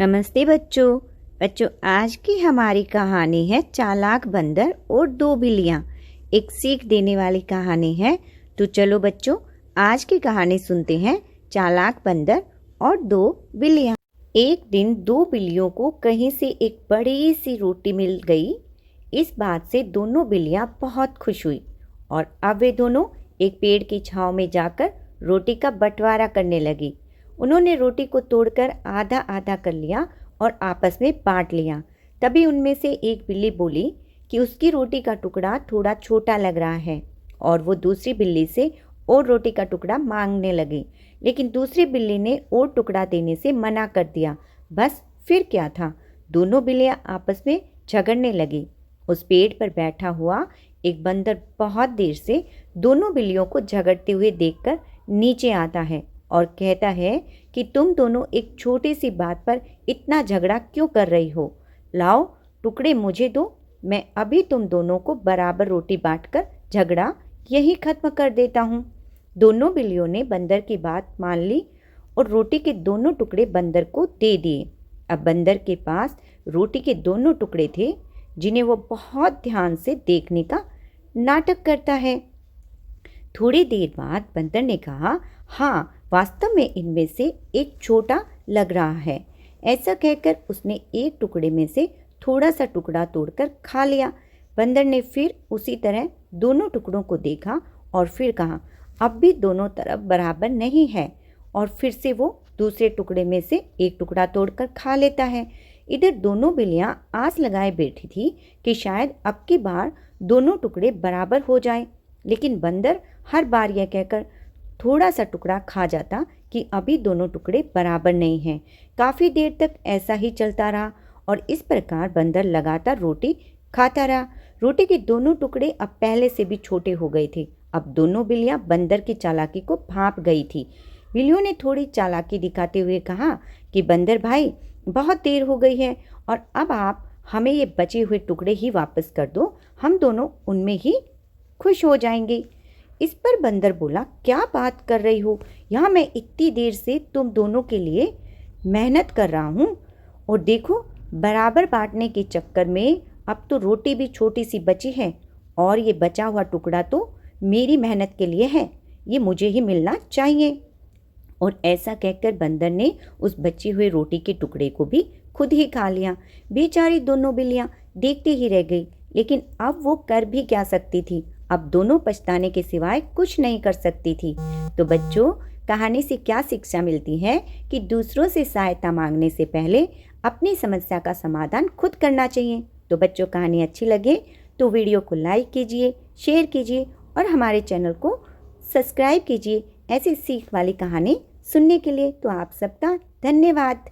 नमस्ते बच्चों। आज की हमारी कहानी है चालाक बंदर और दो बिल्लियाँ। एक सीख देने वाली कहानी है। तो चलो बच्चों, आज की कहानी सुनते हैं, चालाक बंदर और दो बिल्लियाँ। एक दिन दो बिल्लियों को कहीं से एक बड़ी सी रोटी मिल गई। इस बात से दोनों बिल्लियाँ बहुत खुश हुई और अब वे दोनों एक पेड़ की छांव में जाकर रोटी का बंटवारा करने लगी। उन्होंने रोटी को तोड़कर आधा आधा कर लिया और आपस में बांट लिया। तभी उनमें से एक बिल्ली बोली कि उसकी रोटी का टुकड़ा थोड़ा छोटा लग रहा है और वो दूसरी बिल्ली से और रोटी का टुकड़ा मांगने लगी। लेकिन दूसरी बिल्ली ने और टुकड़ा देने से मना कर दिया। बस फिर क्या था, दोनों बिल्लियां आपस में झगड़ने लगी। उस पेड़ पर बैठा हुआ एक बंदर बहुत देर से दोनों बिल्लियों को झगड़ते हुए देखकर नीचे आता है और कहता है कि तुम दोनों एक छोटी सी बात पर इतना झगड़ा क्यों कर रही हो। लाओ टुकड़े मुझे दो, मैं अभी तुम दोनों को बराबर रोटी बांटकर झगड़ा यही खत्म कर देता हूँ। दोनों बिल्लियों ने बंदर की बात मान ली और रोटी के दोनों टुकड़े बंदर को दे दिए। अब बंदर के पास रोटी के दोनों टुकड़े थे, जिन्हें वो बहुत ध्यान से देखने का नाटक करता है। थोड़ी देर बाद बंदर ने कहा, हाँ वास्तव में इनमें से एक छोटा लग रहा है। ऐसा कहकर उसने एक टुकड़े में से थोड़ा सा टुकड़ा तोड़कर खा लिया। बंदर ने फिर उसी तरह दोनों टुकड़ों को देखा और फिर कहा, अब भी दोनों तरफ बराबर नहीं है, और फिर से वो दूसरे टुकड़े में से एक टुकड़ा तोड़कर खा लेता है। इधर दोनों बिल्लियां आस लगाए बैठी थी कि शायद अब की बार दोनों टुकड़े बराबर हो जाएं। लेकिन बंदर हर बार यह कहकर थोड़ा सा टुकड़ा खा जाता कि अभी दोनों टुकड़े बराबर नहीं हैं। काफ़ी देर तक ऐसा ही चलता रहा और इस प्रकार बंदर लगातार रोटी खाता रहा। रोटी के दोनों टुकड़े अब पहले से भी छोटे हो गए थे। अब दोनों बिल्लियां बंदर की चालाकी को भांप गई थी। बिल्लियों ने थोड़ी चालाकी दिखाते हुए कहा कि बंदर भाई, बहुत देर हो गई है और अब आप हमें ये बचे हुए टुकड़े ही वापस कर दो, हम दोनों उनमें ही खुश हो जाएंगे। इस पर बंदर बोला, क्या बात कर रही हो, यहाँ मैं इतनी देर से तुम दोनों के लिए मेहनत कर रहा हूँ और देखो बराबर बांटने के चक्कर में अब तो रोटी भी छोटी सी बची है और ये बचा हुआ टुकड़ा तो मेरी मेहनत के लिए है, ये मुझे ही मिलना चाहिए। और ऐसा कहकर बंदर ने उस बची हुई रोटी के टुकड़े को भी खुद ही खा लिया। बेचारी दोनों बिल्लियाँ देखती ही रह गई, लेकिन अब वो कर भी क्या सकती थी। अब दोनों पछताने के सिवाय कुछ नहीं कर सकती थी। तो बच्चों, कहानी से क्या शिक्षा मिलती है कि दूसरों से सहायता मांगने से पहले अपनी समस्या का समाधान खुद करना चाहिए। तो बच्चों, कहानी अच्छी लगे तो वीडियो को लाइक कीजिए, शेयर कीजिए और हमारे चैनल को सब्सक्राइब कीजिए ऐसी सीख वाली कहानी सुनने के लिए। तो आप सबका धन्यवाद।